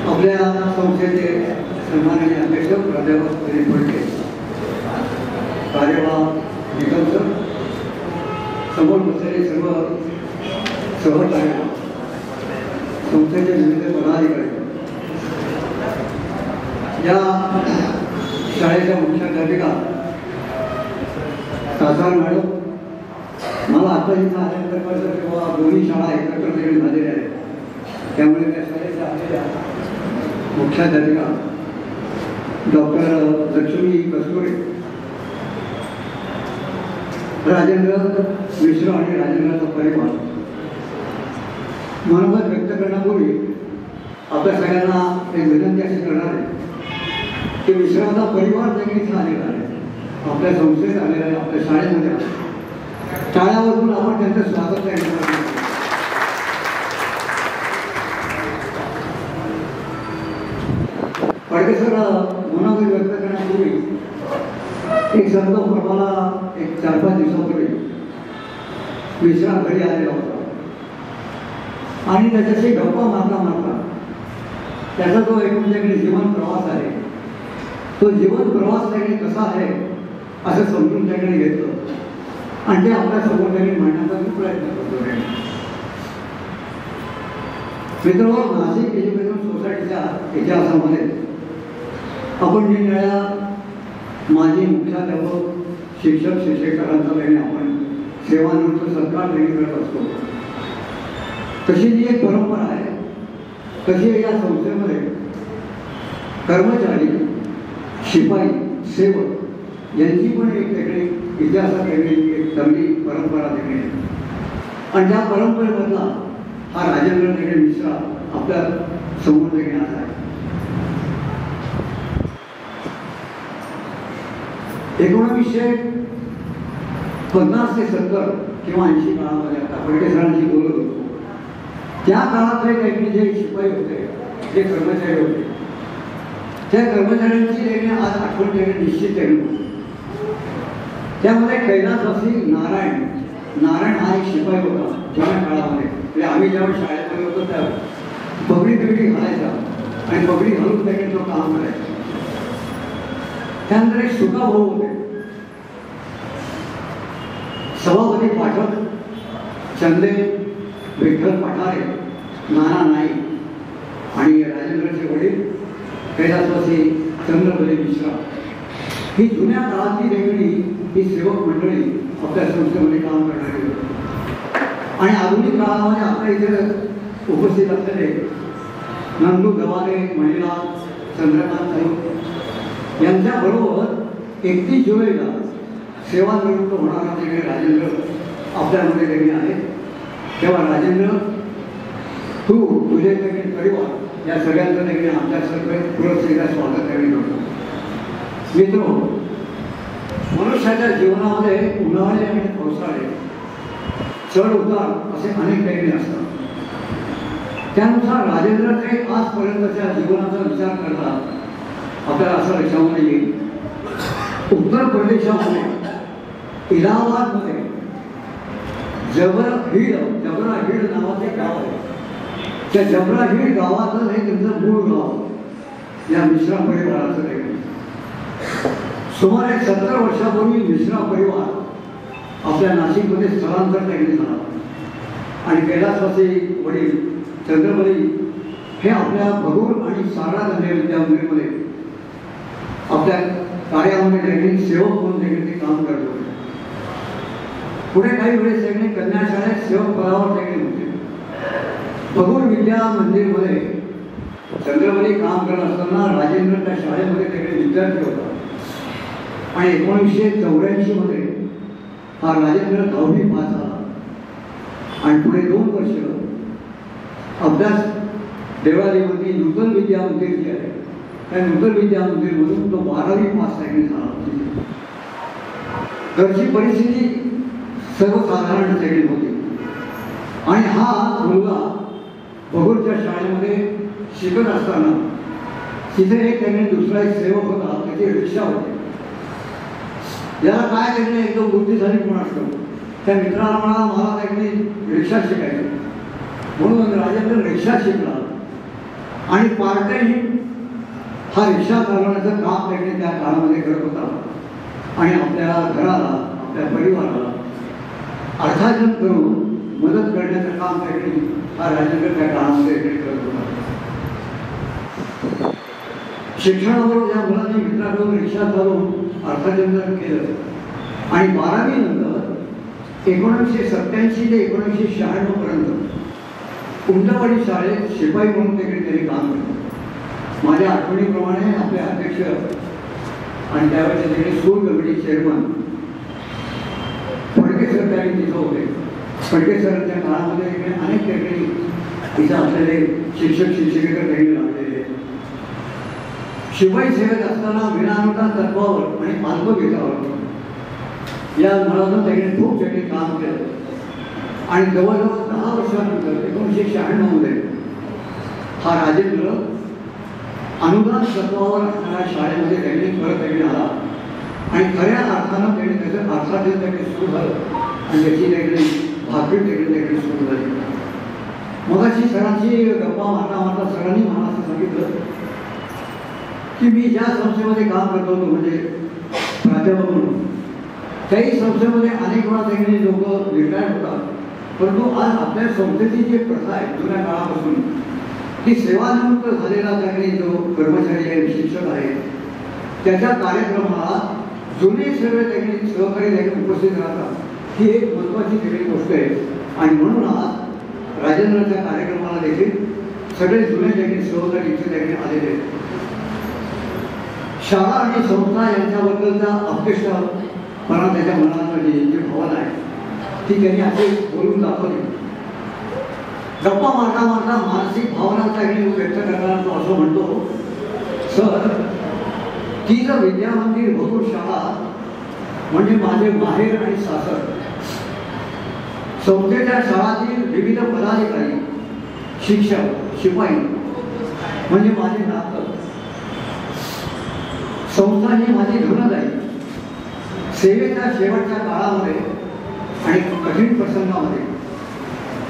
आपल्या संस्थेचे सन्माननीय अध्यक्ष प्राध्यापक दिलीप फडके, कार्यवाह निकम सर, समोर बसलेले सर्व सहकार्य, संस्थेचे विविध पदाधिकारी, या शाळेच्या मुख्याध्यापिका कासार मॅडम, मला आता इथं आल्यानंतर कळलं तेव्हा दोन्ही शाळा एकत्र देखील झालेल्या आहेत, त्यामुळे त्या शाळेच्या आलेल्या मुख्याध्यापिका डॉक्टर लक्ष्मी कस्तुरे, राजेंद्र मिश्र आणि राजेंद्रचा परिवार, मनोगत व्यक्त करण्यापूर्वी आपल्या सगळ्यांना एक विनंती अशी करणार आहे की मिश्राचा परिवार देखील इथं आलेला आहे, आपल्या संस्थेत आलेला आहे, आपल्या शाळेमध्ये आहे. टाळ्यावरून आपण त्यांचं स्वागत करणार. फडके सर मनोगत व्यक्त करण्यापूर्वी एक संदर्भ मला एक 4-5 दिवसापूर्वी मिश्रा घरी आलेला होता आणि त्याच्याशी गप्पा मारता मारता त्याचा जो एक म्हणजे जीवन प्रवास आहे, तो जीवन प्रवास त्याने कसा आहे असं समजून त्याकडे घेतलं आणि ते आपल्या समोर त्यांनी मांडण्याचा प्रयत्न करतो. मित्रांनो, नाशिक एज्युकेशन सोसायटीच्या इतिहासामध्ये आपण निरनिळ्या माजी मुख्याध्यापक, शिक्षक, शिक्षकांचा त्यांनी आपण सेवानिवृत्त सत्कार देखील करत असतो. तशी जी एक परंपरा आहे, तशी या संस्थेमध्ये कर्मचारी, शिपाई, सेवक यांची पण एक वेगळी इतिहासात वेगळी एक चांगली परंपरा देखील आहे आणि त्या परंपरेमधला हा राजेंद्र देखील मिश्रा आपल्या समोर देखील आज आहे. 1950 ते 70 किंवा 80 काळामध्ये आता फडके सरांशी बोलत होतो, त्या काळातले काही जे शिपाई होते, जे कर्मचारी होते, त्या कर्मचाऱ्यांची देखील आज आठवण देखील निश्चित केली. त्यामध्ये कैलासवासी नारायण हा एक शिपाई होता जुन्या काळामध्ये. म्हणजे आम्ही जेव्हा शाळेमध्ये होतो त्यावेळी पगडी बिगडी घालायचा आणि पगडी घालून देखील तो काम करायचा. त्यानंतर एक सुका भाऊ होते, सभापती पाठक, चंदे, विठ्ठल पठारे, नाना नाईक आणि राजेंद्रचे वडील कैलासवासी चंद्रबली मिश्रा. ही जुन्या काळातली वेगळी ही सेवक मंडळी आपल्या संस्थेमध्ये काम करणारी होती. आणि आधुनिक काळामध्ये आपल्या इथे उपस्थित असलेले नंदू गवारे, महिला, चंद्रकांत नाईक यांच्याबरोबर 31 जुलैला सेवानिवृत्त होणारा देखील राजेंद्र आपल्यामध्ये देखील आहे. तेव्हा राजेंद्र, तुझे देखील परिवार या सगळ्यांचं देखील आमच्या सर्व पुरस्थितीला स्वागत करतो. मित्रो, मनुष्याच्या जीवनामध्ये उन्हाळे आणि पावसाळे, चढ उतार असे अनेक काही असतात. त्यानुसार राजेंद्रचे आजपर्यंतच्या जीवनाचा विचार करता आपल्याला असं लक्षामध्ये येईल, उत्तर प्रदेशामध्ये इलाहाबादमध्ये जबराहीड नावाचे गाव आहे. त्या जबराहीड गावाचं हे त्यांचं मूळ गाव या मिश्रा परिवाराचं आहे. सुमारे 70 वर्षापूर्वी मिश्रा परिवार आपल्या नाशिकमध्ये स्थलांतर केले झाला आणि कैलासवासी वडील चंद्रबली हे आपल्या भगूर आणि सारळा गांधी विद्यामंदिरमध्ये आपल्या कार्यामध्ये देखील सेवक म्हणून देखील ते काम करत होते. पुढे काही वेळेस त्यांनी कन्या शाळेत सेवक पदावर देखील होते. भगूर विद्या मंदिरमध्ये चंद्रबली काम करत असताना राजेंद्र त्या शाळेमध्ये देखील विद्यार्थी होता आणि 1984 मध्ये हा राजेंद्र 10वी पास झाला आणि पुढे 2 वर्ष अभ्यास देवळालीमध्ये नूतन विद्या मंदिर जे आहे त्या नूतन विद्या मंदिरमधून तो 12वी पास देखील झाला. घरची परिस्थिती सर्वसाधारण देखील होती आणि हा मुलगा भगूरच्या शाळेमध्ये शिकत असताना तिथे एक त्यांनी दुसरा एक सेवक होता, त्याची रिक्षा होती. याला काय त्यांनी एकदम बुद्धिशाली कोण असतो, त्या मित्राला म्हणा मला त्यांनी रिक्षा शिकायची म्हणून राजेंद्र रिक्षा शिकला आणि पार्ट टाइम हा रिक्षा चालवण्याचं काम त्याने त्या काळामध्ये करत होता आणि आपल्या घराला आपल्या परिवाराला अर्थार्जन करून मदत करण्याचं काम त्याने हा राजेंद्र त्या काळामध्ये करत होता. शिक्षणाबरोबर ज्या मुलांनी मित्राबरोबर रिक्षा चालवून अर्थार्जन केलं आणि 12वी नंतर 1987 ते 1996 पर्यंत उंडवाडी शाळेत शिपाई म्हणून त्यांनी काम केलं. माझ्या आठवणीप्रमाणे आपले अध्यक्ष आणि त्यावेळेचे तिकडे school committee chairman Phadke sir त्यांनी तिथं होते. फडके सरांच्या काळामध्ये तिकडे अनेक ठिकाणी तिथं असलेले शिक्षक शिक्षिकेतर त्यांनी लावलेले. शिपाई सेवेत असताना विनाअनुदान तत्वावर आणि अल्पवेतनावर या मुलांना त्यांनी खूप ठिकाणी काम केलं आणि जवळजवळ 10 वर्षानंतर 1996 मध्ये हा राजेंद्र अनुदान तत्वावर असणाऱ्या शाळेमध्ये त्यांनी परत आला आणि खऱ्या अर्थानं त्यांनी त्याचं अर्थार्जन त्यांनी सुरू झालं आणि त्याची त्यांनी भाकरी त्यांनी सुरू झाली. मग अशी सरांची गप्पा मारता सरांनी मला असं सांगितलं की मी ज्या संस्थेमध्ये काम करत होतो म्हणजे प्राध्यापक म्हणून त्याही संस्थेमध्ये अनेक वेळा त्यांनी लोक रिटायर होतात, परंतु आज आपल्या संस्थेची जी प्रथा आहे जुन्या काळापासून की सेवानिवृत्त झालेला त्यांनी जो कर्मचारी आहे शिक्षक आहे त्याच्या कार्यक्रमाला जुने सर्व त्यांनी सहकारी त्यांनी उपस्थित राहतात ही एक महत्त्वाची वेगळी गोष्ट आहे. आणि म्हणून आज राजेंद्राच्या कार्यक्रमाला देखील सगळे जुने त्यांनी सहकारी इथे त्यांनी आलेले आहेत. शाळा आणि संस्था यांच्याबद्दलचा अपेक्षापणा त्याच्या मनामध्ये जी भावना आहे ती त्यांनी असे बोलून दाखवली. गप्पा मारता मानसिक भावना त्यांनी व्यक्त करताना तो असं म्हणतो, सर ती जर विद्या मंदिर भरपूर शाळा म्हणजे माझे माहेर आणि सासर. संस्थेच्या शाळातील विविध पदाधिकारी शिक्षक शिपाई म्हणजे माझे नातं. संस्था ही माझी धनदायी. सेवेच्या शेवटच्या काळामध्ये आणि कठीण प्रसंगामध्ये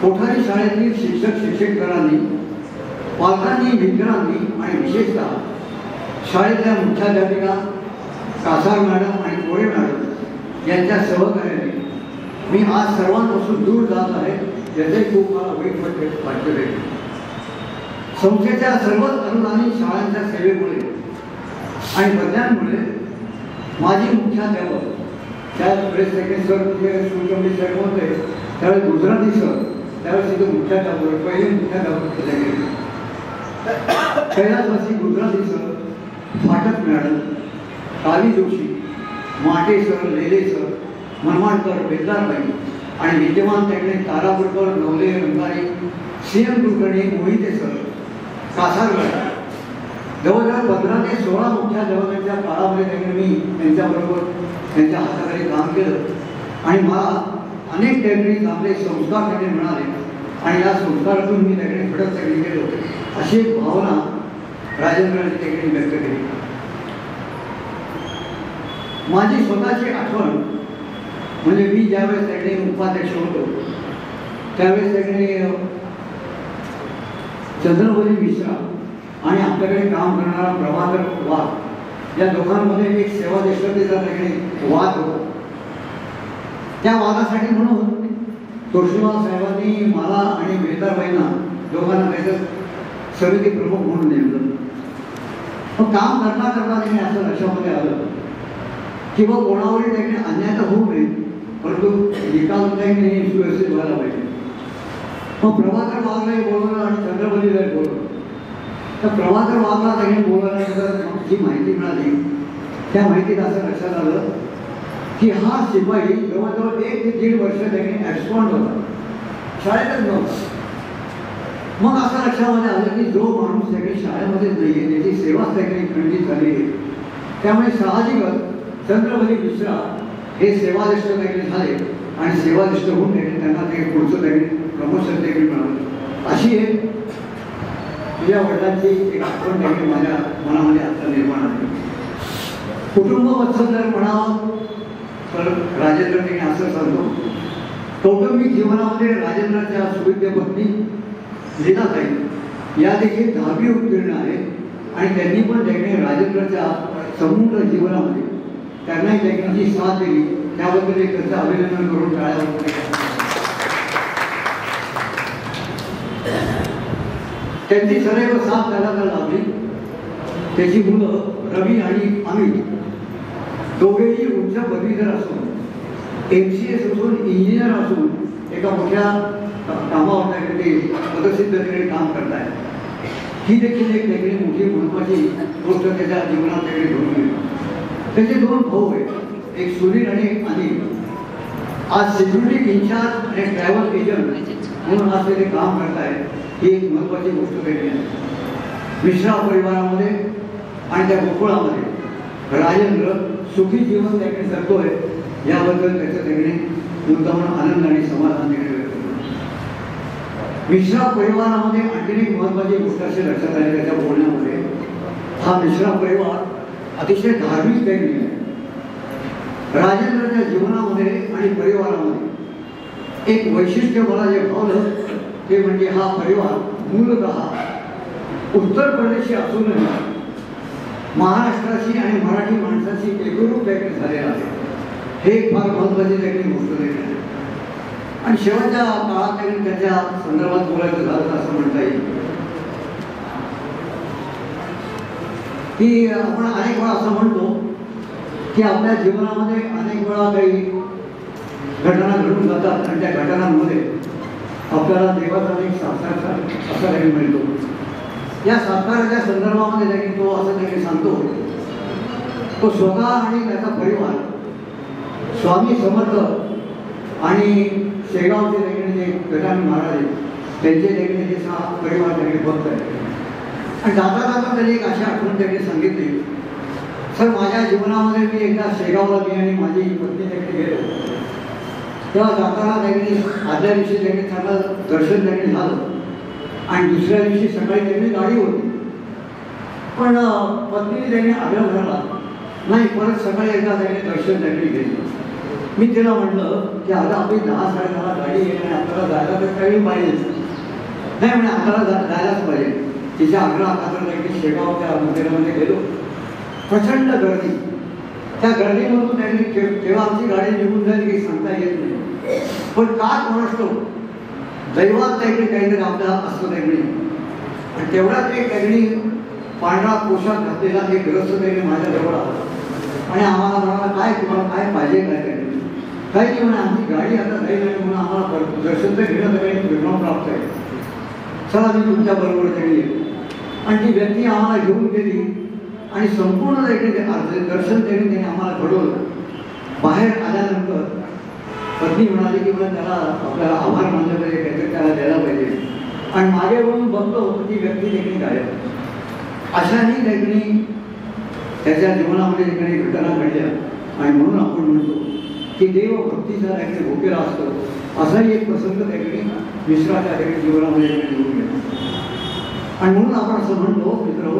कोठारी शाळेतील शिक्षक शिक्षकेतरांनी पालकांनी मित्रांनी आणि विशेषतः शाळेतल्या मुख्याध्यापिका कासार मॅडम आणि कोळे मॅडम यांच्या सहकार्याने मी आज सर्वांपासून दूर जात आहे याचे खूप मला वाईट वाटते. संस्थेच्या सर्वच अनुदानित शाळांच्या सेवेमुळे आणि बदल्यांमुळे माझी मुख्याध्यापक त्यावेळेस सेकंड सर तिथे स्कूल कमिटी सर होते त्यावेळेस गुजराती सर त्यावेळेस तिथे मुख्याध्यापक पहिले मुख्याध्यापक केले गेले. कैलासवासी Gujarati sir Phatak madam Kali Joshi Mate sir Lele sir Manmadkar बेदारबाई आणि विद्यमान त्याकडे Tarapurkar Navale Rangari CM Kulkarni Mohite sir Kasar madam जवळजवळ 15 ते 16 मुख्याध्यापकांच्या काळामध्ये त्यांनी मी त्यांच्याबरोबर त्यांच्या हाताखाली काम केलं आणि मला अनेक त्यांनी चांगले संस्कार त्यांनी मिळाले आणि या संस्कारातून मी त्याकडे घडत त्यांनी गेलो अशी एक भावना राजेंद्रांनी त्याकडे व्यक्त केली. माझी स्वतःची आठवण म्हणजे मी ज्यावेळेस त्याकडे उपाध्यक्ष होतो त्यावेळेस त्याकडे चंद्रवली मिश्रा आणि आपल्याकडे काम करणारा प्रभाकर वाघ या दोघांमध्ये एक सेवानिष्ठतेचा त्याकडे वाद होता. त्या वादासाठी म्हणून तोशिबा साहेबांनी मला आणि बेदारबाईंना दोघांना त्याचं समिती प्रमुख म्हणून नेमलं. मग काम करता त्यांनी असं लक्षामध्ये आलं की मग कोणावरही त्याकडे अन्याय तर होऊ नये परंतु निकाल त्यांनी सुव्यवस्थित व्हायला पाहिजे. मग प्रभाकर वाघलाही बोलवलं आणि चंद्रवलीलाही बोलवलं. तर प्रभाकर वाघला त्यांनी बोलवल्यानंतर जी माहिती मिळाली त्या माहितीत असं लक्षात आलं की हा शिपाई जवळजवळ 1 ते 1.5 वर्ष त्यांनी ॲब्सॉन्ड होता, शाळेतच नव्हता. मग असं लक्षामध्ये आलं की जो माणूस त्याकडे शाळेमध्येच नाही आहे त्याची सेवाच त्याकडे खंडित झाली आहे. त्यामुळे साहजिकच चंद्रवली मिश्रा हे सेवानिष्ठ त्याकडे झाले आणि सेवानिष्ठ होऊन त्यांना ते पुढचं त्याकडे प्रमोशन त्याकडे मिळालं. अशी एक तुझ्या वडिलांची एक आठवण त्याकडे माझ्या मनामध्ये आता निर्माण झाली. कुटुंब वत्सल जर म्हणावं तर राजेंद्रने असं सांगतो कौटुंबिक जीवनामध्ये राजेंद्राच्या सुविद्य पत्नी लीनाताई या देखील 10वी उत्तीर्ण आहे आणि त्यांनी पण त्याकडे राजेंद्रच्या समूह जीवनामध्ये त्यांनाही त्याची साथ दिली, त्याबद्दल एक त्याचं अभिनंदन करून टाळ्या. त्यांची सदैव साथ त्याला लाभली. त्याची मुलं रवी आणि अमित दोघेही उच्च पदवीधर असून MCA असून इंजिनियर असून एका मोठ्या कामावर ते पदसिद्धतेने काम करत आहेत. ही देखील एक वेगळी मोठी महत्त्वाची गोष्ट त्याच्या जीवनात त्याकडे घडून गेली. त्याचे 2 भाऊ आहेत, एक सुनील आणि एक अनिल. आज सिक्युरिटी इन्चार्ज आणि ट्रॅव्हल एजंट म्हणून आज ते काम करत आहेत. ही एक महत्त्वाची गोष्ट वेगळी आहे. मिश्रा परिवारामध्ये आणि त्या गोकुळामध्ये राजेंद्र सुखी जीवन त्याकडे जगतोय, याबद्दल त्याचं त्याकडे मुद्दाम आनंद आणि समाधान देखील व्यक्त करतो. मिश्रा परिवारामध्ये आणखी एक महत्त्वाची गोष्ट अशी लक्षात आली त्याच्या बोलण्यामध्ये, हा मिश्रा परिवार अतिशय धार्मिक वेगळी आहे. राजेंद्रच्या जीवनामध्ये आणि परिवारामध्ये एक वैशिष्ट्य मला जे भावलं ते म्हणजे हा परिवार मूलतः उत्तर प्रदेशी असूनही महाराष्ट्राशी आणि मराठी माणसाशी एकरूप देखील झालेला आहे. हे एक फार महत्त्वाची देखील गोष्ट देखील आहे. आणि शेवटच्या काळात देखील त्याच्या संदर्भात बोलायचं झालं असं म्हणता येईल की आपण अनेक वेळा असं म्हणतो की आपल्या जीवनामध्ये अनेक वेळा काही घटना घडून जातात आणि त्या घटनांमध्ये आपल्याला देवाचा एक साक्षात्कार असा देखील मिळतो. या साक्षात्काराच्या संदर्भामध्ये देखील तो असं देखील सांगतो, तो स्वतः आणि त्याचा परिवार स्वामी समर्थ आणि शेगावचे देखील जे गजानन महाराज त्यांचे देखील जे परिवार देखील भक्त आहे. आणि जाता जाता त्यांनी एक अशी आठवण देखील सांगितली, सर माझ्या जीवनामध्ये मी एकदा शेगावला मी आणि माझी पत्नी देखील गेलो, तेव्हा जाताना देखील आदल्या दिवशी देखील चांगलं दर्शन देखील झालं आणि दुसऱ्या दिवशी सकाळी देखील गाडी होती. पण पत्नीने देखील आग्रह धरला नाही, परत सकाळी एकदा देखील दर्शन देखील घेतलं. मी तिला म्हटलं की आता आपली 10-10:30 गाडी आहे आणि आपल्याला जायला तर काही पाहिजे नाही, म्हणजे आपल्याला जायलाच पाहिजे. तिच्या आग्रहाखातर देखील शेगावच्या मंदिरामध्ये गेलो. प्रचंड गर्दी, त्या गर्दीमधून त्यांनी तेव्हा आमची गाडी निघून जाईल की सांगता येत नाही. पण का कोणाष्टो दैवात त्यांनी काहीतरी आपला असतो त्यांनी. आणि तेवढ्यात एक त्यांनी पांढरा पोशाख घातलेला एक ग्रस्त त्यांनी माझ्याजवळ आला आणि आम्हाला म्हणाला काय तुम्हाला काय पाहिजे काय त्यांनी काही नाही म्हणा, आमची गाडी आता जाईल नाही म्हणून आम्हाला दर्शन तर घेणं काही विक्रम प्राप्त आहे, चला मी तुमच्या बरोबर त्यांनी येतो. आणि ती व्यक्ती आम्हाला घेऊन गेली आणि संपूर्ण दर्शन त्यांनी आम्हाला घडवलं. बाहेर आल्यानंतर पत्नी म्हणाली की मला त्याला आपल्याला आभार मानलं पाहिजे, काहीतरी त्याला द्यायला पाहिजे. आणि मागे वळून बघतो ती व्यक्ती देखील गायब. अशाही देखील त्याच्या जीवनामध्ये काही घटना घडल्या. आणि म्हणून आपण म्हणतो की देवभक्तीचा देखील भोकेला असतो, असाही एक प्रसंग देखील मिश्राच्या देखील जीवनामध्ये घेऊन गेला. आणि म्हणून आपण असं म्हणतो मित्र,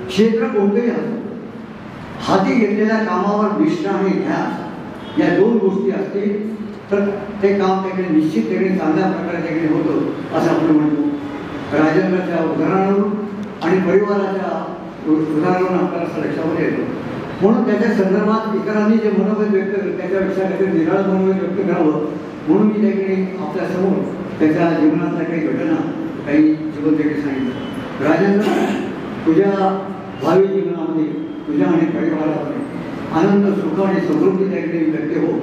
क्षेत्र कोणतेही असो, हाती घेतलेल्या कामावर निष्ठा आणि ध्यास या 2 गोष्टी असतील तर ते काम देखील निश्चित देखील चांगल्या प्रकारे देखील होतं असं आपण म्हणतो. राजेंद्रच्या उदाहरणावरून आणि परिवाराच्या उदाहरणावरून आपल्याला असं लक्षामध्ये येतो. म्हणून त्याच्या संदर्भात इतरांनी जे मनोगत व्यक्त केलं त्याच्यापेक्षा काहीतरी निराळ मनोगत व्यक्त करावं म्हणून मी देखील आपल्यासमोर त्याच्या जीवनातल्या काही घटना काही जीवन देखील सांगितलं. राजेंद्र, तुझ्या भावी जीवनामध्ये तुझ्या आणि परिवारामध्ये आनंद सुख आणि समृद्धी देखील व्यक्त हो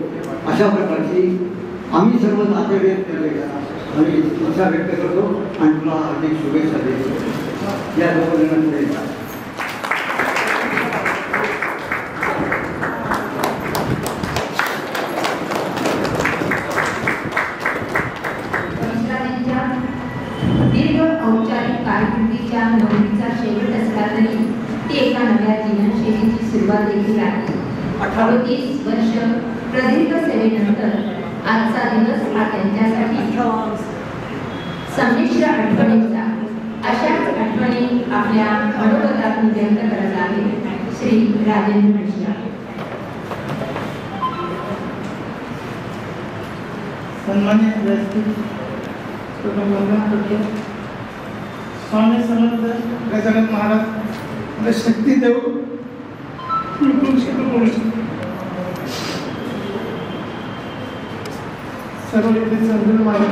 अशा प्रकारची आम्ही सर्व नातेवाईक आम्ही इच्छा व्यक्त करतो आणि तुला हार्दिक शुभेच्छा देतो. या 2 जणांपुढे दीर्घ औपचारिक कारकिर्दीच्या नोकरीचा शेवट असला तरी ती एका नव्या जीवनशैलीची सुरुवात देखील आहे. 38 वर्ष प्रदीर्घ सेवेनंतर आजचा दिवस हा त्यांच्यासाठी संमिश्र आठवणींचा अशाच आठवणी आपल्या मनोगतातून व्यक्त करत आहे श्री राजेंद्र मिश्रा. सन्मानित व्यासपीठ स्वामी समर्थ गजानन महाराज शक्ती देव बोलू शकतो. सर्व इथे समजून माझे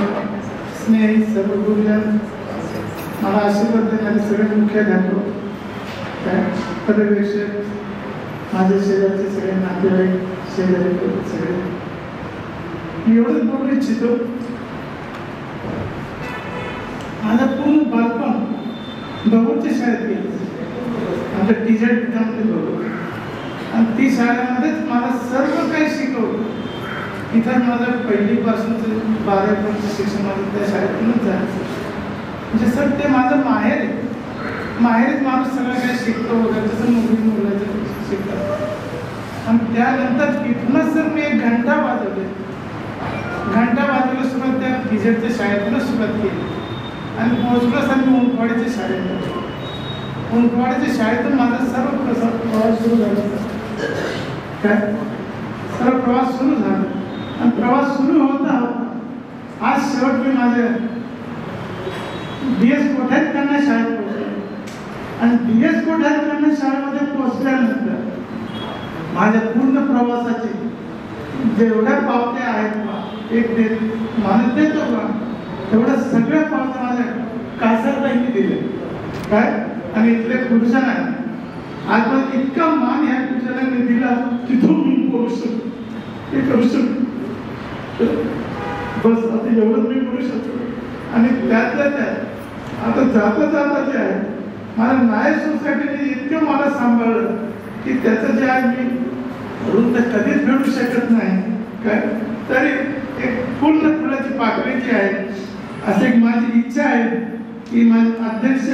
स्नेही सर्व गुरुजन मला आशीर्वाद देणारे सगळे मुख्य घालतो काय पर्यवेक्षक माझ्या शेजारचे सगळे नातेवाईक शेजारी सगळे मी एवढंच बोलू इच्छितो. माझं पूर्ण बालपण बहूच्या शाळेत गेलं. आमच्या टीचर बघू आणि ती शाळेमध्येच मला सर्व काही शिकवलं. इथं माझं पहिलीपासूनचं 12वीपर्यंत शिक्षण माझं त्या शाळेतूनच झालं. म्हणजे सर ते माझं माहेर आहे. माहेरच माणूस सगळं काही शिकतो वगैरे तसं मुलाचं शिकतात. आणि त्यानंतर तिथूनच सर मी एक घंटा वाजवले. घंटा वाजवायला सुरुवात त्या टीचरच्या शाळेतूनच सुरुवात केली आणि पोहोचलो सर मी उंटवाडीच्या शाळेत. उंटवाडीच्या शाळेतून माझा सर्व प्रवास सुरू झाला. काय सर्व प्रवास सुरू झाला आणि प्रवास सुरू होता आज शेवट मी माझ्या DS कोठारीकरांना शाळेत पोहोचलो. आणि DS कोठारीकरांना शाळेमध्ये पोहोचल्यानंतर माझ्या पूर्ण प्रवासाचे जेवढ्या पावत्या आहेत एक माणूस देतो का तेवढ्या सगळ्या पावत्या माझ्या कासारबाईंनी दिल्या. काय आणि इथले पुरुषांना आज इतका मान ह्या पुरुषांनी दिला तिथून मी बोलू शकतो हे करू शकतो. बस आता एवढंच मी बोलू शकतो. आणि त्यातल्या त्यात आता जाता जाता जे आहे मला नायक सोसायटीने इतकं मला सांभाळलं की त्याचं जे आहे मी म्हणून तर कधीच भेटू शकत नाही. काय तरी एक पूर्ण फुलाची पाकळी जी आहे अशी एक माझी इच्छा आहे की माझे अध्यक्ष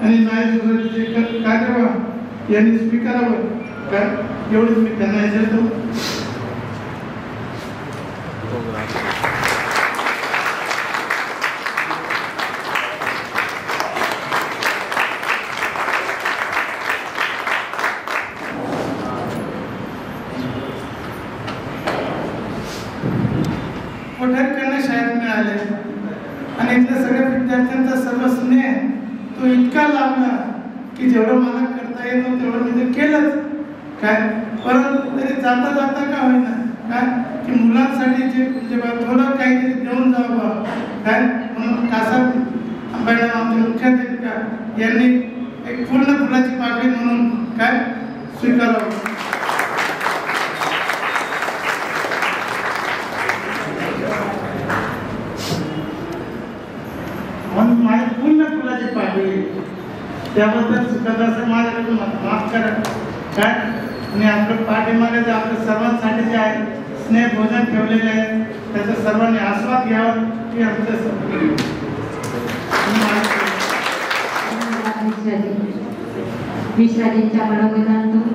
आणि नायक सोसायटीचे कार्यवाह यांनी स्वीकारावं. काय एवढंच मी त्यांना विचारतो. कोठारीकरांना शाळेत मिळाले आणि इथल्या सगळ्या विद्यार्थ्यांचा सर्व स्नेह तो इतका लाभला की जेवढं मला करता येतं तेवढं मी ते केलंच. काय परंतु तरी जाता जाता का होईना काय की मुलांसाठी जे जेव्हा थोडं काहीतरी देऊन जावं काय म्हणून कासार मॅडम आमचे मुख्याध्यापिका यांनी एक पूर्ण फुलाची पाकळी म्हणून काय स्वीकारावं. म्हणून माझी पूर्ण फुलाची पाकळी त्याबद्दल सुखादास माझ्याकडून माफ करा. काय आणि आपलं पाठीमागे जे आपल्या सर्वांसाठी जे आहे स्नेह भोजन ठेवलेले आहे त्याचा सर्वांनी आस्वाद घ्यावा की आमचं मिश्राजींच्या मनोगतातून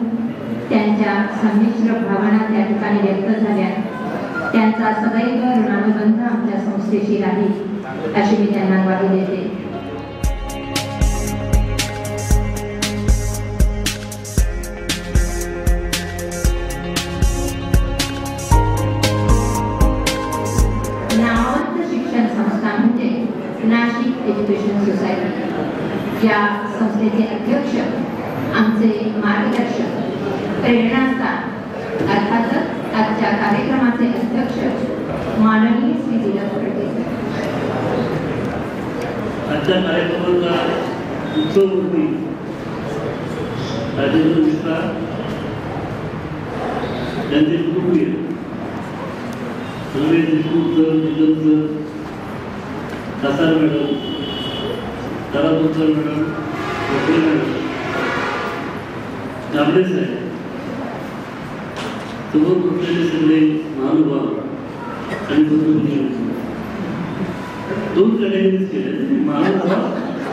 त्यांच्या संमिश्र भावना त्या ठिकाणी व्यक्त झाल्या. त्यांचा सदैव ऋणानुबंध आमच्या संस्थेशी राहील अशी मी त्यांना ग्वाही देते. नामवंत शिक्षण संस्था म्हणजे नाशिक एज्युकेशन सोसायटी. या संस्थेचे अध्यक्ष आमचे मार्गदर्शक प्रेरणास्थान अर्थातच आजच्या कार्यक्रमाचे अध्यक्ष माननीय श्री दिलीप फडके. आजच्या कार्यक्रमाचा उत्सवमूर्ती राजेंद्र मिश्रा त्यांचे कुटुंबीय सगळे देशमुखकर निलमकर कासार मॅडम तारापूरकर मॅडम वकील मॅडम गाबडे साहेब समोर बसलेले सगळे महानुभाव आणि बंधू दोन कॅटेगरीज केले महानुभाव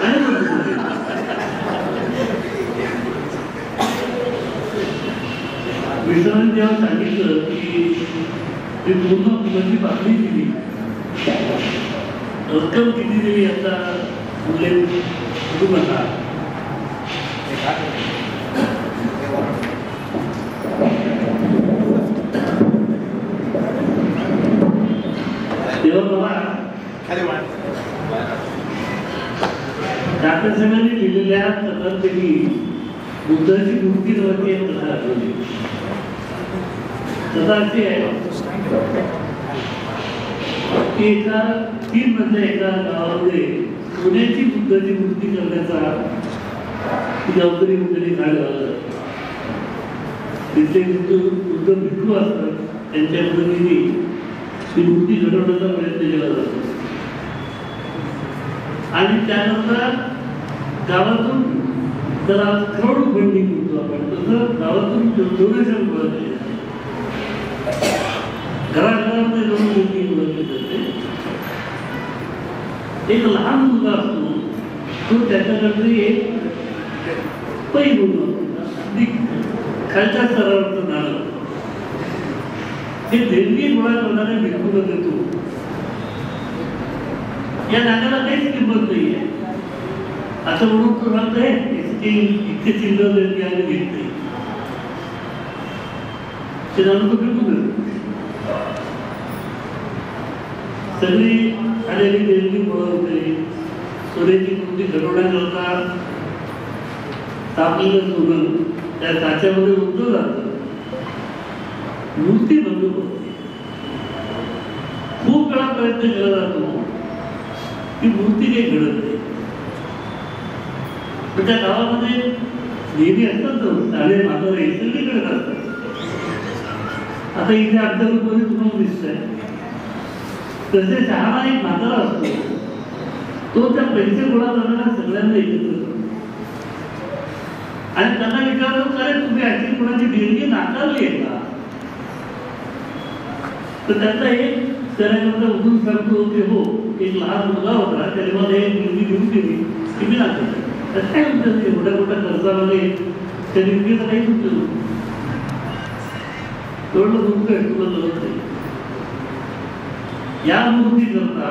आणि बंधू. मिश्रांनी जेव्हा सांगितलं की ते पूर्ण फुलाची पाकळी दिली रक्कम किती दिली आता मुले कुटुंबाला तेव्हा बाबा मुलांपैकी बुद्धाची मूर्ती नव्हती एक कथा आठवली. कथा अशी आहे की एका 3 मधल्या एका गावामध्ये सोन्याची बुद्धाची मूर्ती करण्याचा जबाबदारी वगैरे काढ झालं. तिथले बुद्ध भिक्खू असतात त्यांच्या मदतीने ती मूर्ती घडवण्याचा प्रयत्न केला जातो. आणि त्यानंतर गावातून त्याला क्राऊड फंडिंग म्हणतो आपण, तसं गावातून डोनेशन गोळा केले जाते. घराघरामध्ये जाऊन फंडिंग गोळा केली जाते. एक लहान मुलगा असतो तो त्याच्याकडे एक पै म्हणून अगदी खालच्या स्तरावरचं नाणं हे देणगी गोळा करणाऱ्या भिक्खूला देतो. या नाण्याला काहीच किंमत नाही आहे असं म्हणून तो सांगतोय इतके चिल्लर देणगी आम्ही घेत नाही. ते नाणं तो फेकून देतो. सगळी आलेली देणगी गोळा होते. सोन्याची मूर्ती घडवण्याकरता तापलेलं सोनं त्या साच्यामध्ये उतरलं जातं. मूर्ती बंद होते. खूप वेळा प्रयत्न केला जातो ती मूर्ती काही घडत नाही. पण त्या गावामध्ये नेहमी असतात साडे म्हातारे सगळीकडे असतात. आता इथे अब्दुलमध्ये तुम्हाला दिसतंय तसे शहाणा एक म्हातारा असतो. तो त्या पैसे गोळा करणाऱ्या सगळ्यांना एकत्र करतो आणि त्यांना विचारतो अरे तुम्ही अशी कोणाची देणगी नाकारली आहे का. तर त्यांचा एक त्याला उठून सांगतो की हो एक लहान मुलगा होता त्याने मला एक देणगी घेऊन दिली की मी नाकारली. तर काय म्हणतात एवढ्या मोठ्या खर्चामध्ये त्या देणगीचा काही उपयोग तेवढं दुःख आहे तुला कळत नाही. या मूर्ती करता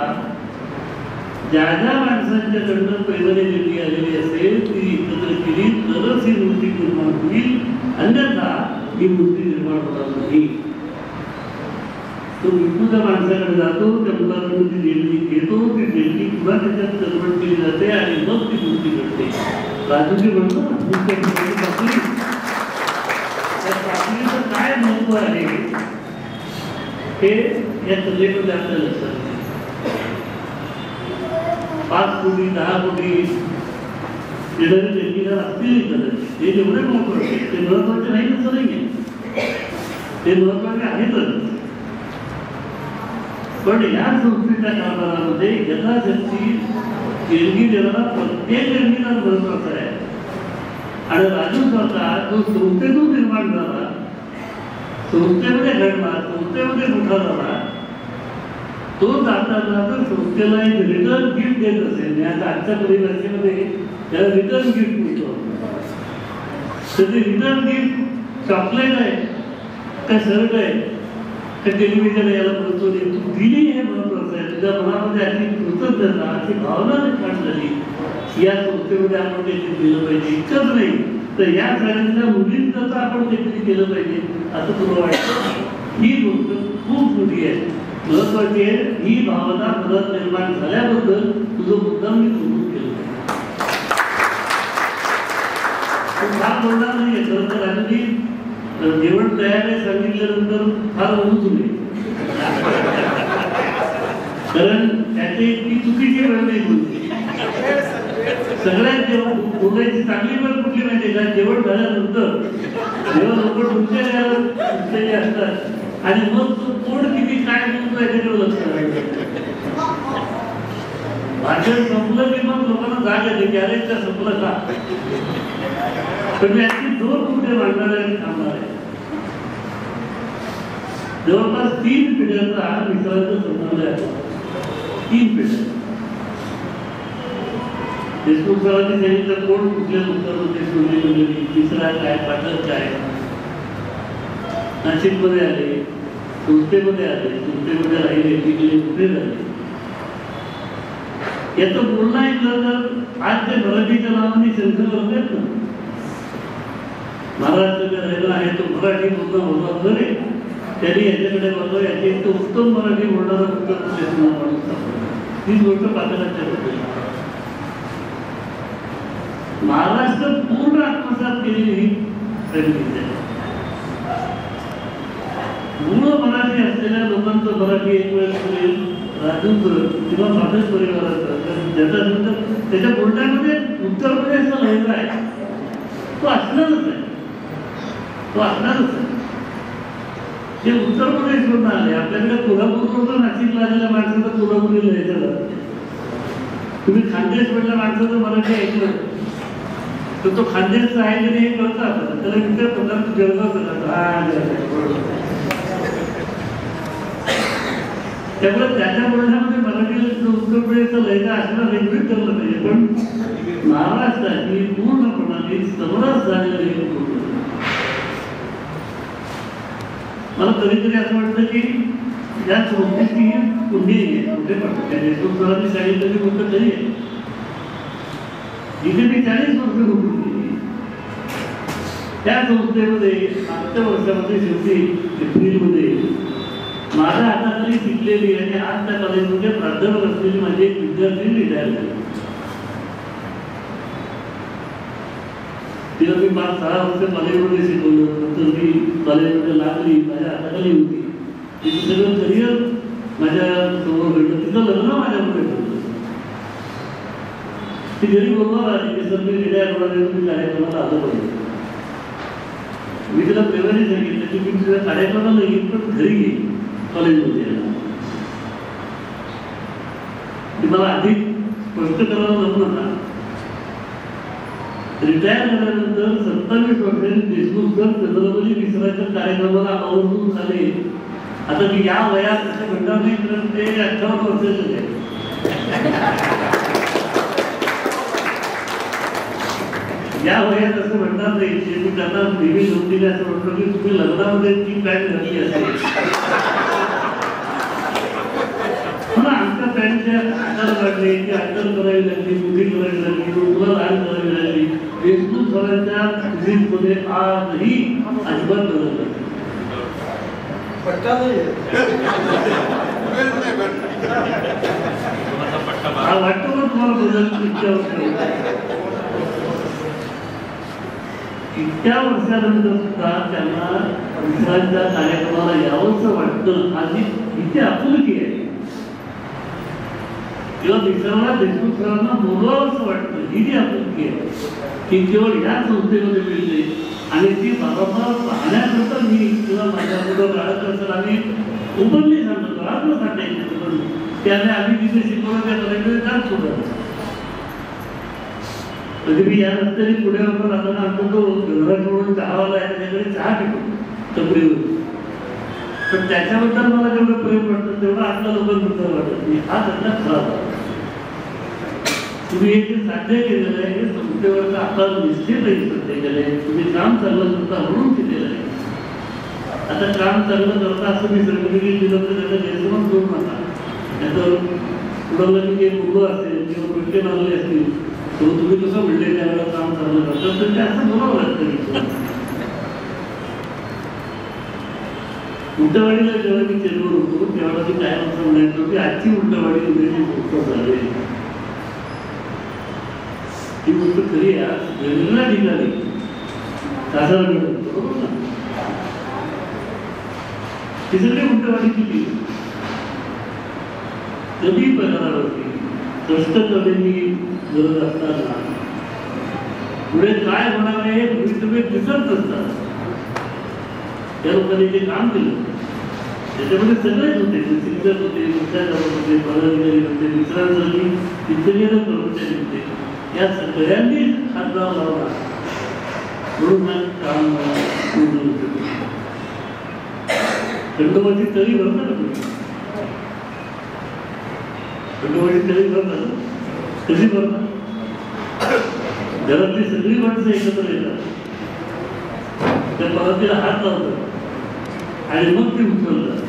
ज्या ज्या माणसांच्याकडनं पैमाने देणगी आलेली असेल ती एकत्र केली तरच ही मूर्ती निर्माण होईल. अन्यथा ही मूर्ती निर्माण होणार नाही. तो भिक्खू त्या माणसाकडे जातो, त्या मुलाकडून ती देणगी घेतो, ती देणगी पुन्हा त्याच्यात कन्वर्ट केली जाते आणि मग ती मूर्ती घडते. राजूजी म्हणतो पापडी त्या पापडीचं काय महत्व आहे हे या कलेमध्ये आपल्याला लक्षात येईल. 5 कोटी 10 कोटी देणारी देणगीदार असतील कदाचित ते जेवढे महत्वाचे ते महत्वाचे नाही असं नाहीये. ते महत्वाचे आहेतच. पण या संस्थेच्या कारभारामध्ये यथाशक्ती देणगी देणारा प्रत्येक देणगीदार महत्वाचा आहे. आणि राजू सरकार जो संस्थेतून निर्माण झाला, संस्थेमध्ये घडला, संस्थेमध्ये मोठा झाला, तो जाताना संस्थेला एक रिटर्न गिफ्ट देत असेल. आजच्या परिभाषेमध्ये त्याला रिटर्न गिफ्ट मिळतो. तर ते रिटर्न गिफ्ट चॉकलेट आहे का शर्ट आहे का टेलिव्हिजन याला बोलतो तू दिली हे महत्वाचं आहे. तुझ्या मनामध्ये अशी कृतज्ञता अशी भावना निर्माण झाली या संस्थेमध्ये आपण काहीतरी दिलं पाहिजे. इतकंच नाही तर या शाळेतल्या मुलींचं आपण काहीतरी केलं पाहिजे असं तुला वाटतं. ही गोष्ट खूप मोठी आहे, महत्वाची आहे. ही भावना मनात निर्माण झाल्याबद्दल तुझं मुद्दाम मी कबूल केलं. फार बोलणार नाहीये खरं तर. राजूजी जेवण तयार आहे सांगितल्यानंतर फार बोलूच नाही, कारण त्याची ती चुकीची वेळ नाही बोलते. सगळ्यात जेवण बोलायची चांगली वेळ कुठली माहिती का? जेवण झाल्यानंतर जेव्हा लोक तुमचे असतात आणि मग तो कोण किती काय बोलतो याच्याकडे लक्ष राहायचं. भाषण संपलं की मग लोकांना जाग येते की अरे त्या संपलं का. पण मी अशी 2 मुद्दे मांडणार आहे आणि थांबणार आहे. जवळपास 3 पिढ्यांचा मित्रांचा संबंध आहे. 3 पिढ्या. देशमुख साहेबांनी सांगितलं कोण कुठल्या मुद्द्यामध्ये सोडली मंडळी, तिसरा काय, पाटण काय. नाशिकमध्ये आले, संस्थेमध्ये आले, संस्थेमध्ये राहिले, तिकडे कुठे झाले. याचं बोलणं ऐकलं तर आज ते मराठीच्या नावाने शंकर आहेत ना, महाराष्ट्राच्या राहिला आहे तो मराठी बोलणं होता खरे. त्यांनी याच्याकडे बघा याची एक उत्तम मराठी बोलणारा उत्तर प्रदेशला माणूस ही गोष्ट पातळाच्या बद्दल. महाराष्ट्र पूर्ण आत्मसात केलेली ही ट्रेनिंग आहे. मूळ मराठी असलेल्या लोकांचं मराठी एक वेळ करेल, राजूचं किंवा माझ्याच परिवाराचं ज्याचा त्याच्या बोलण्यामध्ये उत्तर प्रदेशचा लहजा आहे, तो असणारच आहे, तो असणारच आहे. जे उत्तर प्रदेशवरून आले, आपल्याकडे कोल्हापूरवरून नाशिकला आलेल्या माणसाचं कोल्हापुरी लहजा जाते. तुम्ही खानदेशमधल्या माणसाचं मराठी ऐकलं तर तो खानदेशचा आहे की नाही कळतं आपल्याला. त्याला विचार तू जळगाव त्यामुळे त्याच्या बोलण्यामध्ये मराठी उत्तर प्रदेशचा लहजा असणं वेगवेगळं ठरलं पाहिजे. पण महाराष्ट्राची पूर्णपणाने समरस झालेली मला कधीतरी असं वाटतं की या संस्थेची कुंडी आहे, कुठे पडतो देशमुख सरांनी सांगितलेली गोष्ट खरी आहे. जिथे मी 40 वर्ष होती त्या संस्थेमध्ये मागच्या वर्षामध्ये शेवटी एप्रिलमध्ये माझ्या हाताखाली शिकलेली आणि आज त्या कॉलेजमध्ये प्राध्यापक असलेली माझी एक विद्यार्थी रिटायर झाली. तिला मी 5-6 वर्ष कॉलेजमध्ये शिकवलं. नंतर मी कॉलेजमध्ये लागली, माझ्या हाताखाली होती. तिचं सगळं करिअर माझ्या समोर घडलं. तिचं लग्न माझ्याकडे घडलं. ती घरी बोलणार आली की सर मी रिटायर होणार, मी कार्यक्रमाला आलं पाहिजे. मी तिला प्रेमाने सांगितलं की मी तुझ्या कार्यक्रमाला येईन पण घरी येईन कॉलेजमध्ये. ती मला आधी स्पष्ट करावं लागलं ना. रिटायर झाल्यानंतर 27 वर्षांनी देशमुख सर चंद्रवली विसरायच्या कार्यक्रमाला आवर्जून झाले. आता मी या वयात असे म्हणणार नाही तर ते 58 वर्षाचे आहे. या वयात असं म्हणणार नाही की मी त्यांना नेहमी नोंदीने असं म्हणतो की तुम्ही लग्नामध्ये ती पॅन्ट घातली असेल. आमच्या पॅन्टच्या आकार काढले, ती अटल करावी लागली, मुठी करावी लागली, तुला लहान करावी लागली. देशमुख सरांच्या फिजिक्समध्ये आजही अजिबात बदल नाही. वाटतो का तुम्हाला बदल? इतक्या वर्षानंतर सुद्धा त्यांना विसरांच्या कार्यक्रमाला यावंसं वाटतं. आधी इथे आपुलकी आहे किंवा विसरला देशमुख सरांना बोलवावं असं वाटतं. ही जी आपुलकी आहे ती केवळ या संस्थेमध्ये मिळते. आणि ती बरोबर पाहण्याकरता मी किंवा माझ्याबरोबर राहत असेल आम्ही ओपनली सांगतो, आपलं सांगायचं पण त्याने आम्ही तिथे शिकवलं त्या कलेकडे जात सोडायचं. कधी मी या रस्त्याने पुढे राहताना आमचा तो घराजवळून चहावाला आहे, त्याच्याकडे चहा पितो टपरीवर. पण त्याच्याबद्दल मला जेवढं प्रेम वाटतं तेवढं आपल्या लोकांबद्दल वाटत नाही. हा सगळ्यात खराब. तुम्ही हे जे साध्य केलेलं आहे हे संस्थेवरचा आता निश्चितही सत्य केलं आहे. तुम्ही काम चांगलं करता म्हणून केलेलं आहे. आता काम चांगलं करता असं मी सर्टिफिकेट दिलं तर त्याचा गैरसमज करू नका. नाहीतर पुढं काही मुलं असेल किंवा प्रश्न आलेले असतील तर तुम्ही कसं म्हणले त्यावेळेला काम चांगलं करतात तर ते असं बोलावं लागतं. उंटवाडीला जेव्हा मी चेंबूर होतो तेव्हा मी काय असं म्हणायचो की आजची उंटवाडी उद्याची गोष्ट झाली. ही गोष्ट खरी आहे. वेगवेगळ्या ठिकाणी साधारण बरोबर ना ती सगळी उंटवाडी केली. कधी पगारावरती कष्ट करण्याची गरज असताना पुढे काय होणार आहे हे भविष्य दिसत असतात. त्या लोकांनी जे काम केलं त्याच्यामध्ये सगळेच होते. शिक्षक होते, मुख्याध्यापक होते, पदाधिकारी होते, मित्रांसाठी इंजिनियर कर्मचारी होते. या सगळ्यांनी हातभार लावला म्हणून काम पूर्ण होते. खंडोबाची तळी भरता का तुम्ही? खंडोबाची तळी भरता कधी भरता? घरातली सगळी माणसं एकत्र येतात, त्या पदार्थीला हात लावतात आणि मग ते उचलतात.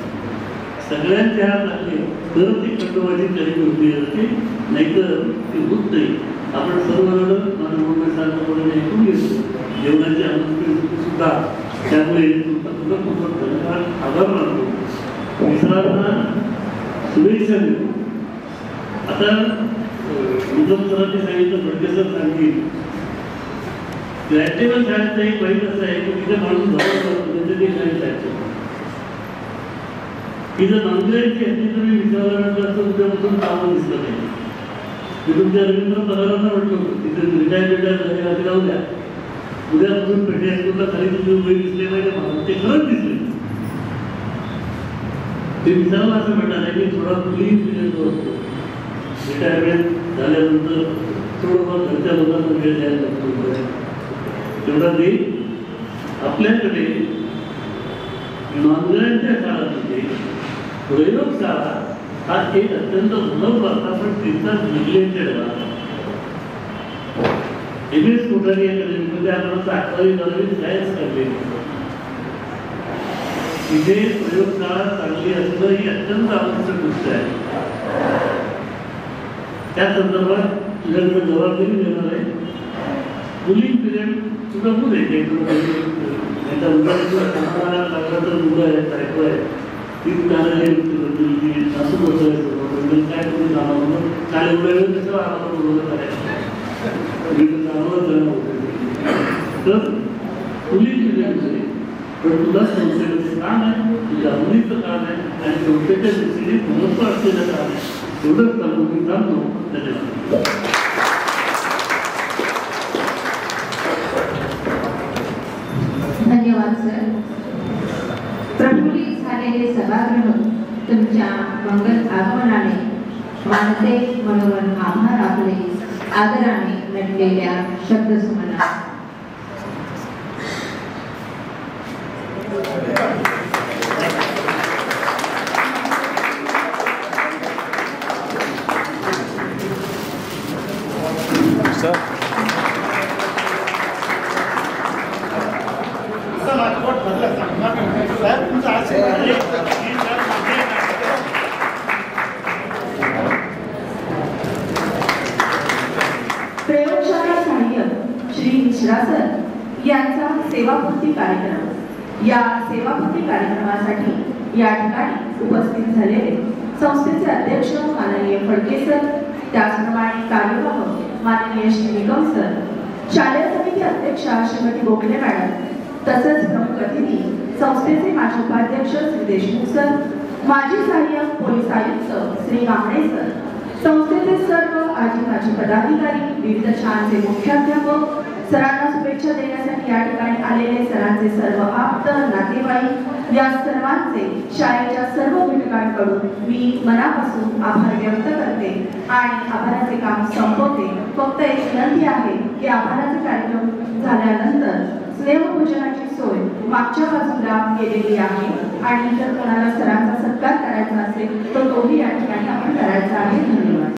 सगळ्यांचे हात लागले तर ती खंडोबाची तळी भरली जाते, नाहीतर ती होत नाही. आपण सर्वजण माझ्या शांतपणे ऐकून घेतो. जेवणाची अनुमती सुद्धा त्यामुळे तुमचा खूप धन्यवाद आभार मानतो. मित्रांना शुभेच्छा देतो. आता उद्धव सरांनी सांगितलं, फडके सर सांगतील ग्रॅज्युएट शाळेचं एक वाईट असं आहे की तिथे माणूस म्हणजे ते शाळेत जायचं. ही जर नॉनग्रॅज्युएटची असली तरी विचारल्यानंतर असं उद्यापासून कामं दिसलं नाही. मी तुमच्या रवींद्र पगारांना म्हटलं होतं तिथे रिटायर झाले आधी राहू द्या, उद्यापासून पेटे हायस्कूलला खाली तुझे उभे दिसले पाहिजे म्हणून ते खरंच दिसले. ते विचारलं असं म्हणणार आहे की थोडा पोलीस जो असतो रिटायरमेंट झाल्यानंतर थोडंफार घरच्या लोकांना वेळ द्यायला लागतो. तेवढा दे. आपल्याकडे नॉनग्रॅज्युएटच्या शाळांमध्ये प्रयोगशाळा हा एक अत्यंत महत्वाचा पण तिचा निग्लेक्टेड भाग. एमएस कोठारी अकॅडमीमध्ये आपण 11वी-12वी सायन्स काढले. तिथे प्रयोगशाळा चांगली असणं ही अत्यंत आवश्यक गोष्ट आहे. त्या संदर्भात तुझ्याकडे जबाबदारी देणार आहे. मुली पिरियड तुझा मुलं आहे त्याच्या मुलाला लागला तर मुलं आहेत, ऐकू आहे ती गाणं असं बसायचं काय तुम्ही जाणार काय एवढ्या वेळ कसं आम्हाला बोलवलं करायचं तर मुली पिरियडमध्ये पण तुला संस्थेचं काम आहे, तुझ्या मुलीचं काम आहे आणि संस्थेच्या दृष्टीने महत्त्व असलेलं काम आहे. एवढंच काम मी थांबतो. धन्यवाद. धन्यवाद सर. प्रफुल्लित झालेले सभागृह तुमच्या मंगल आगमनाने मानते म्हणून आभार आपले आदराने नटलेल्या शब्दसुमना. प्रयोगशाळा सहाय्यक श्री मिश्रा सर यांचा सेवापूर्ती कार्यक्रम. या सेवापूर्ती कार्यक्रमासाठी या ठिकाणी उपस्थित झालेले संस्थेचे अध्यक्ष माननीय फडके सर, त्याचप्रमाणे कार्यवाह माननीय श्री निकम सर, शालेय समिती अध्यक्षा श्रीमती गोखले मॅडम, तसंच प्रमुख अतिथी संस्थेचे माजी उपाध्यक्ष श्री देशमुख सर, माजी सहाय्यक पोलीस आयुक्त श्री गामणे सर, संस्थेचे सर्व माजी पदाधिकारी, विविध शाळांचे मुख्याध्यापक, सरांना शुभेच्छा देण्यासाठी या ठिकाणी आलेले सरांचे सर्व आप्त नातेवाईक, या सर्वांचे शाळेच्या सर्व घटकांकडून मी मनापासून आभार व्यक्त करते आणि आभाराचे काम संपवते. फक्त एक विनंती आहे की आभाराचे कार्यक्रम झाल्यानंतर स्नेहभोजनाची सोय मागच्या बाजूला केलेली आहे आणि जर कोणाला सरांचा सत्कार करायचा असेल तर तोही या ठिकाणी आपण करायचा आहे. धन्यवाद.